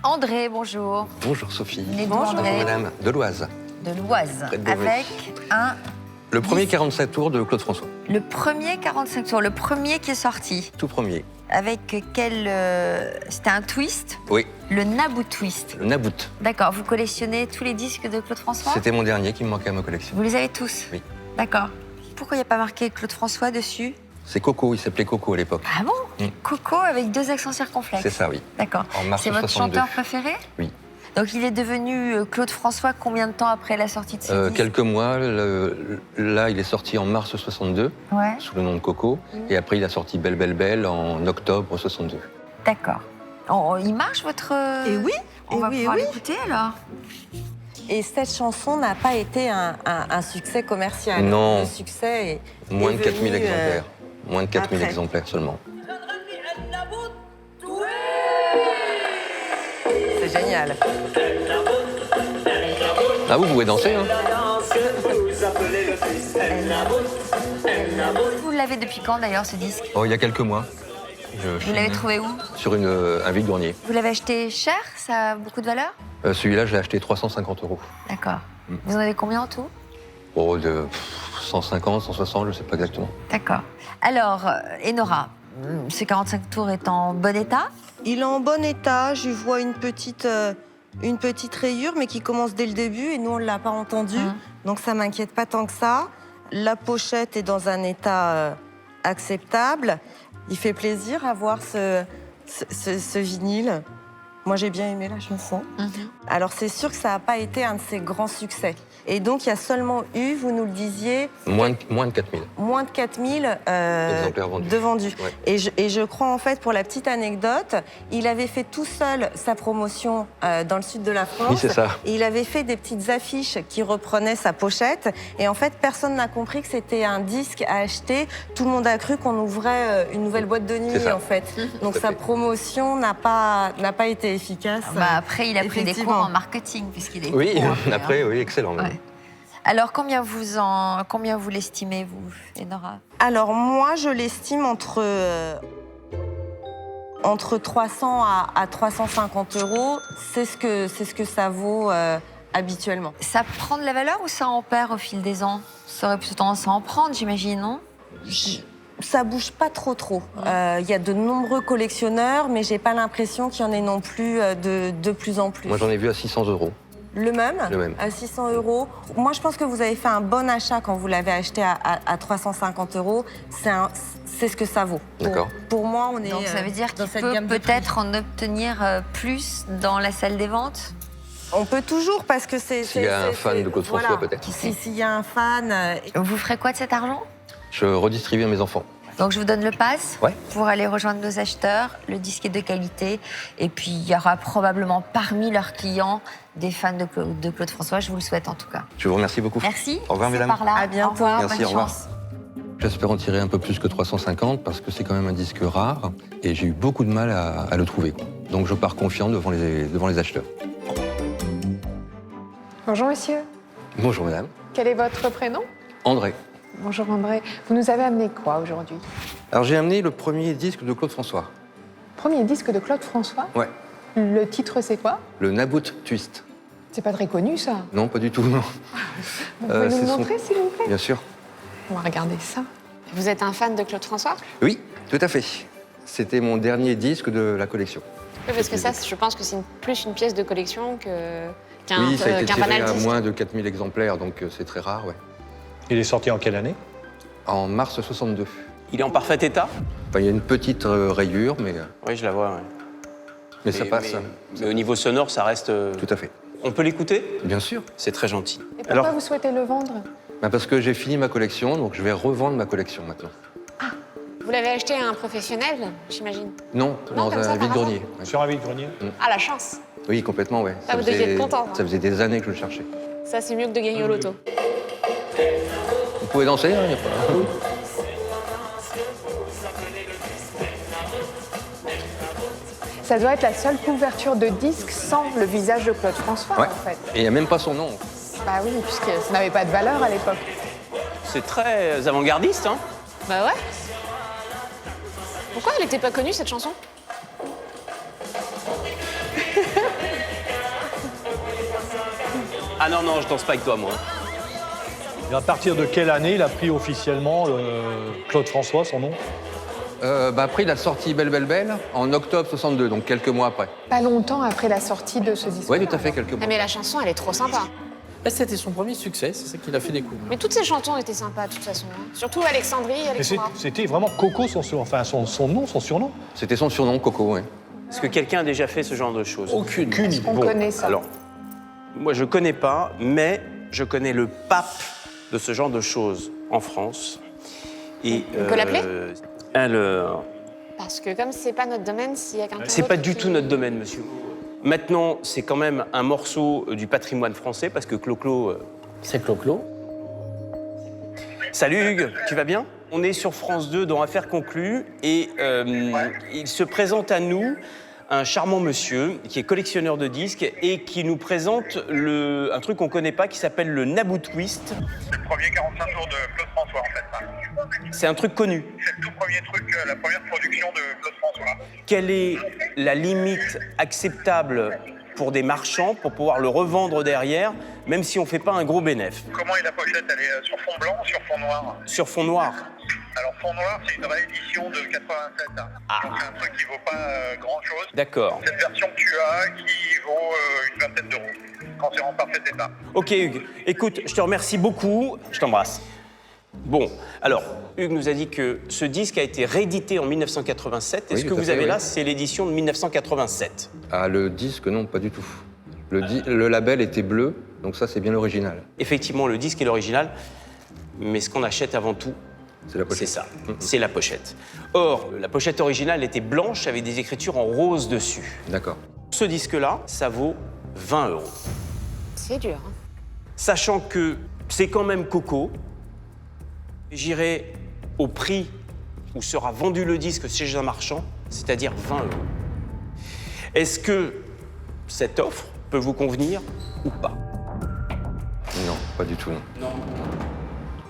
André, bonjour. Bonjour Sophie. Et Bonjour André. madame, de l'Oise. De l'Oise, Près de Beauvais. avec un... Le premier 47 tours de Claude François. Le premier 45 tours, le premier qui est sorti. Tout premier. Avec quel... C'était un twist? Oui, Le Naboo Twist. le Nabout. D'accord, vous collectionnez tous les disques de Claude François? C'était mon dernier qui me manquait à ma collection. Vous les avez tous? Oui. D'accord. Pourquoi il n'y a pas marqué Claude François dessus? C'est Coco, il s'appelait Coco à l'époque. Ah bon? Coco avec 2 accents circonflexes. C'est ça, oui. D'accord. En mars C'est votre 62. chanteur préféré? Oui. Donc il est devenu Claude François combien de temps après la sortie de ses disques? Quelques mois, là il est sorti en mars 62, Ouais, sous le nom de Coco. Et après il a sorti Belle Belle Belle en octobre 62. d'accord. Il marche votre... Et oui, On va pouvoir l'écouter alors. Et cette chanson n'a pas été un succès commercial. Non. Le succès est Moins de venu, 4000 exemplaires. Moins de 4000 après. exemplaires seulement. C'est génial. Ah vous pouvez danser, hein? Vous l'avez depuis quand d'ailleurs ce disque? Oh, il y a quelques mois. Vous l'avez trouvé où? Sur un vide-grenier. Vous l'avez acheté cher? Ça a beaucoup de valeur? Celui-là, je l'ai acheté 350 €. D'accord. Vous en avez combien en tout? Oh, de 150, 160, je ne sais pas exactement. D'accord. Alors, Enora, ce 45 tours est en bon état? Il est en bon état. Je vois une petite rayure, mais qui commence dès le début. Et nous, on ne l'a pas entendu. Donc, ça ne m'inquiète pas tant que ça. La pochette est dans un état acceptable. Il fait plaisir à voir ce vinyle. Moi, j'ai bien aimé la chanson. Alors, c'est sûr que ça n'a pas été un de ses grands succès. Et donc, il y a seulement eu, vous nous le disiez, Moins de 4000. moins de 4000 Exemplaires vendus. de vendus. Ouais. Et je crois, en fait, pour la petite anecdote, il avait fait tout seul sa promotion dans le sud de la France. Oui, c'est ça. Et il avait fait des petites affiches qui reprenaient sa pochette. Et en fait, personne n'a compris que c'était un disque à acheter. Tout le monde a cru qu'on ouvrait une nouvelle boîte de nuit, C'est ça. en fait. Donc, Tout à sa fait. promotion n'a pas été efficace. Après, il a pris des cours en marketing puisqu'il est... Oui, pro, après, hein. oui, excellent. même. Ouais. Alors, combien vous l'estimez, vous, Enora? Alors moi, je l'estime entre 300 à 350 €. C'est ce que ça vaut habituellement. Ça prend de la valeur ou ça en perd au fil des ans? Ça aurait plutôt tendance à en prendre, j'imagine, non? Ça bouge pas trop. Il y a de nombreux collectionneurs, mais j'ai pas l'impression qu'il y en ait non plus de plus en plus. Moi, j'en ai vu à 600 €. Le même, Le même. à 600 €. Moi, je pense que vous avez fait un bon achat quand vous l'avez acheté à 350 €. C'est ce que ça vaut. D'accord. Pour moi, on est Donc ça veut dire dans qu'il cette peut gamme de peut-être en obtenir plus dans la salle des ventes? On peut toujours, parce que c'est... S'il y a un fan de Claude François, peut-être. S'il y a un fan... Vous ferez quoi de cet argent? Je redistribue à mes enfants. Donc je vous donne le pass Ouais. pour aller rejoindre nos acheteurs. Le disque est de qualité. Et puis il y aura probablement parmi leurs clients des fans de Claude François. Je vous le souhaite en tout cas. Je vous remercie beaucoup. Merci. Au revoir, C'est mesdames. par là. À bientôt. Au revoir, Merci, bonne au revoir. chance. J'espère en tirer un peu plus que 350 parce que c'est quand même un disque rare et j'ai eu beaucoup de mal à le trouver. Donc je pars confiant devant les acheteurs. Bonjour monsieur, Bonjour madame. quel est votre prénom? André. Bonjour André, vous nous avez amené quoi aujourd'hui? Alors j'ai amené le premier disque de Claude François. Premier disque de Claude François. Ouais. Le titre c'est quoi? Le Nabout Twist. C'est pas très connu ça. Non, pas du tout, non. Vous pouvez nous c'est le son- montrer s'il vous plaît? Bien sûr. On va regarder ça. Vous êtes un fan de Claude François? Oui, tout à fait. C'était mon dernier disque de la collection. Oui, parce que ça, je pense que c'est plus une pièce de collection qu'un Oui, ça a été tiré banal à disque. moins de 4000 exemplaires, donc c'est très rare, ouais. Il est sorti en quelle année? En mars 62. Il est en parfait état? Enfin, il y a une petite rayure, mais Oui, je la vois. Ouais. ça passe. Mais au niveau sonore, ça reste. Tout à fait. On peut l'écouter? Bien sûr. C'est très gentil. Et pourquoi Alors, vous souhaitez le vendre? Parce que j'ai fini ma collection, donc je vais revendre ma collection maintenant. Vous l'avez acheté à un professionnel, j'imagine? Non, Non, dans comme ça, un par vide-grenier. Ouais. Sur un vide-grenier? Ah, la chance! Oui, complètement, ouais. Ah, vous deviez être content, hein. Ça faisait des années que je le cherchais. Ça, c'est mieux que de gagner au loto. Vous pouvez danser, hein, y a pas... Ça doit être la seule couverture de disque sans le visage de Claude François Ouais. en fait. Et il n'y a même pas son nom. Bah oui, puisque ça n'avait pas de valeur à l'époque. c'est très avant-gardiste, hein? Bah ouais. Pourquoi elle n'était pas connue, cette chanson? Ah non, non, je danse pas avec toi, moi. Et à partir de quelle année il a pris officiellement Claude François, son nom? Après, il a sorti Belle Belle Belle en octobre 62, donc quelques mois après. Pas longtemps après la sortie de ce disque. Oui, tout à fait, quelques mois. Ah, mais la chanson, elle est trop sympa. Là, c'était son premier succès, c'est ça qu'il a fait découvrir. Mais toutes ces chansons étaient sympas, de toute façon. Hein. Surtout Alexandrie, Mais Alexandra. c'était vraiment Coco, son nom, son surnom? C'était son surnom, Coco, oui. Est-ce que quelqu'un a déjà fait ce genre de choses? Aucune. On connaît ça. Alors, moi, je connais pas, mais je connais le pape de ce genre de choses en France. Et, On peut l'appeler? Alors, Parce que comme c'est pas notre domaine, s'il y a quelqu'un c'est pas d'autre du qui- tout notre domaine, monsieur. Maintenant, c'est quand même un morceau du patrimoine français, parce que Clo-Clo... C'est Clo-Clo. Salut Hugues, tu vas bien? On est sur France 2 dans Affaires conclues et il se présente à nous un charmant monsieur qui est collectionneur de disques et qui nous présente un truc qu'on connaît pas qui s'appelle le Naboo Twist. C'est le premier 45 tours de Claude François en fait. C'est un truc connu. C'est le tout premier truc, la première production de Claude François. Quelle est la limite acceptable pour des marchands pour pouvoir le revendre derrière, même si on fait pas un gros bénéfice? Comment est la pochette? Elle est sur fond blanc ou sur fond noir? Sur fond noir. Alors fond noir, c'est une réédition de 87. Donc c'est un truc qui vaut pas grand chose. D'accord. Cette version que tu as qui vaut une vingtaine d'euros quand c'est en parfait état. Ok Hugues, écoute, je te remercie beaucoup, je t'embrasse. Bon, alors, Hugues nous a dit que ce disque a été réédité en 1987. Est-ce Oui, que tout à vous fait, avez oui. là, c'est l'édition de 1987? Ah, le disque, non, pas du tout. Le label était bleu, donc ça, c'est bien l'original. Effectivement, le disque est l'original, mais ce qu'on achète avant tout, C'est la pochette. c'est ça, c'est la pochette. Or, la pochette originale était blanche avec des écritures en rose dessus. D'accord. Ce disque-là, ça vaut 20 euros. C'est dur. Hein. Sachant que c'est quand même Coco, j'irai au prix où sera vendu le disque chez un marchand, c'est-à-dire 20 euros. Est-ce que cette offre peut vous convenir ou pas? Non, pas du tout, non.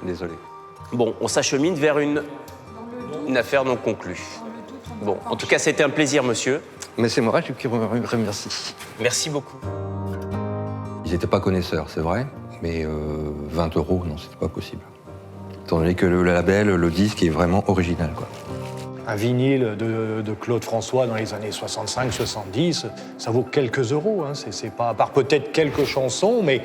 Désolé. Bon, on s'achemine vers une affaire non conclue. Bon, en tout cas, c'était un plaisir, monsieur. Mais c'est moi qui vous remercie. Merci beaucoup. Ils n'étaient pas connaisseurs, c'est vrai, mais 20 euros, non, c'était pas possible. Étant donné que le label, le disque est vraiment original, quoi. Un vinyle de Claude François dans les années 65-70, ça vaut quelques euros. Hein. C'est pas, à part peut-être quelques chansons, mais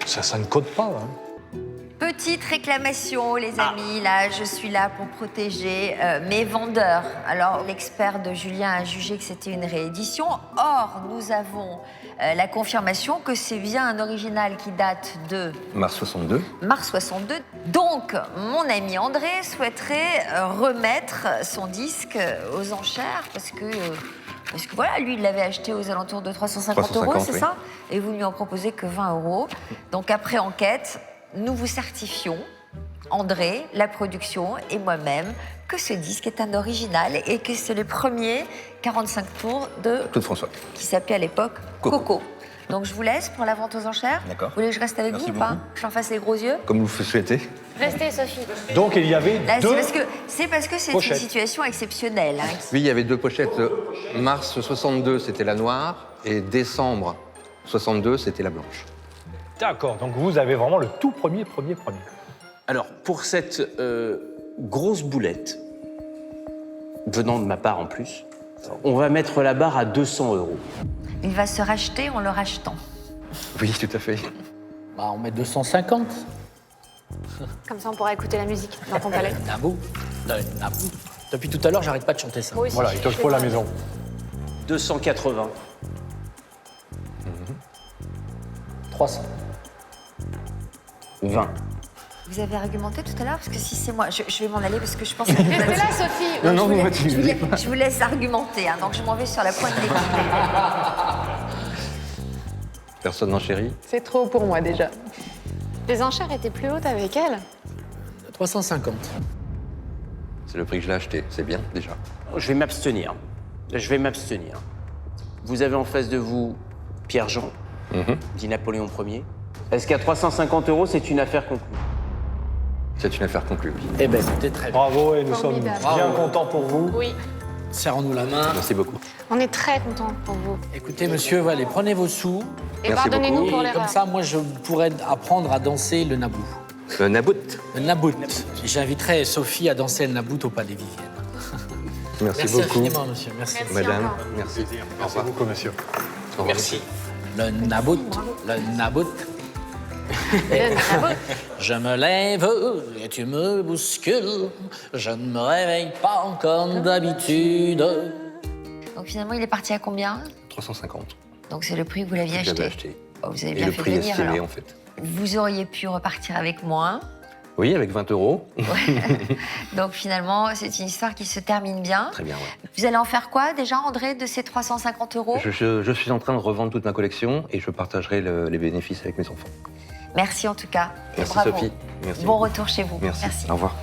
ça ne code pas. Hein. Petite réclamation, les amis. Là, je suis là pour protéger mes vendeurs. Alors, l'expert de Julien a jugé que c'était une réédition. Or, nous avons la confirmation que c'est bien un original qui date de Mars 62. mars 62. Donc, mon ami André souhaiterait remettre son disque aux enchères parce que voilà, lui, il l'avait acheté aux alentours de 350 euros, 350, c'est oui. ça? Et vous ne lui en proposez que 20 euros. Donc, après enquête, nous vous certifions, André, la production et moi-même, que ce disque est un original et que c'est le premier 45 tours de Claude François. qui s'appelait à l'époque Coco. Donc je vous laisse pour la vente aux enchères. D'accord. Vous voulez que je reste avec Merci vous ou pas? beaucoup. Je j'en fasse les gros yeux. Comme vous le souhaitez. Restez, Sophie. Donc il y avait Là, deux... c'est parce que c'est une pochettes. situation exceptionnelle. Hein. Oui, il y avait deux pochettes. Mars 62, c'était la noire, et décembre 62, c'était la blanche. D'accord, donc vous avez vraiment le tout premier. Alors, pour cette grosse boulette, venant de ma part en plus, on va mettre la barre à 200 euros. Il va se racheter en le rachetant. Oui, tout à fait. Bah, on met 250. Comme ça, on pourra écouter la musique dans ton palais. Naboo. Naboo. Depuis tout à l'heure, j'arrête pas de chanter ça. Moi aussi, Voilà, il te le faut à la maison. 280. 300. 20. Vous avez argumenté tout à l'heure parce que si c'est moi, je vais m'en aller parce que je pense que Restez là, Sophie. Non, non, je vous laisse argumenter. Hein, donc je m'en vais sur la pointe des pieds. Personne n'en chérit. C'est trop pour moi déjà. Les enchères étaient plus hautes avec elle. 350. C'est le prix que je l'ai acheté, c'est bien déjà. Je vais m'abstenir. Vous avez en face de vous Pierre-Jean, dit Napoléon Ier. Est-ce qu'à 350 euros, c'est une affaire conclue? C'est une affaire conclue. Eh ben, c'était très bien. Bravo et nous sommes Formidable. bien contents pour vous. Oui. Serrons-nous la main. Merci beaucoup. On est très contents pour vous. Écoutez, monsieur, allez, prenez vos sous. Et Merci pardonnez-nous beaucoup. pour Et l'erreur. comme ça, moi, je pourrais apprendre à danser le nabout. Nabout. Le nabout. J'inviterai Sophie à danser le nabout au Palais Vivienne. Merci Merci beaucoup. infiniment, monsieur. Merci. Madame, encore. merci. Au Merci revoir. beaucoup, monsieur. Au revoir. Merci. Le nabout. Le nabout. Le nabout. Je me lève et tu me bouscules. Je ne me réveille pas comme d'habitude. Donc finalement, il est parti à combien? 350. Donc c'est le prix que vous l'aviez J'avais acheté. acheté. Oh, vous avez Et bien le fait prix venir estimé, alors. en fait. Vous auriez pu repartir avec moins. Oui, avec 20 €. Donc finalement, c'est une histoire qui se termine bien. Très bien, ouais. Vous allez en faire quoi déjà, André, de ces 350 €? Je suis en train de revendre toute ma collection et je partagerai les bénéfices avec mes enfants. Merci en tout cas. Et Merci bravo. Sophie. Merci. Bon retour chez vous. Merci. Au revoir.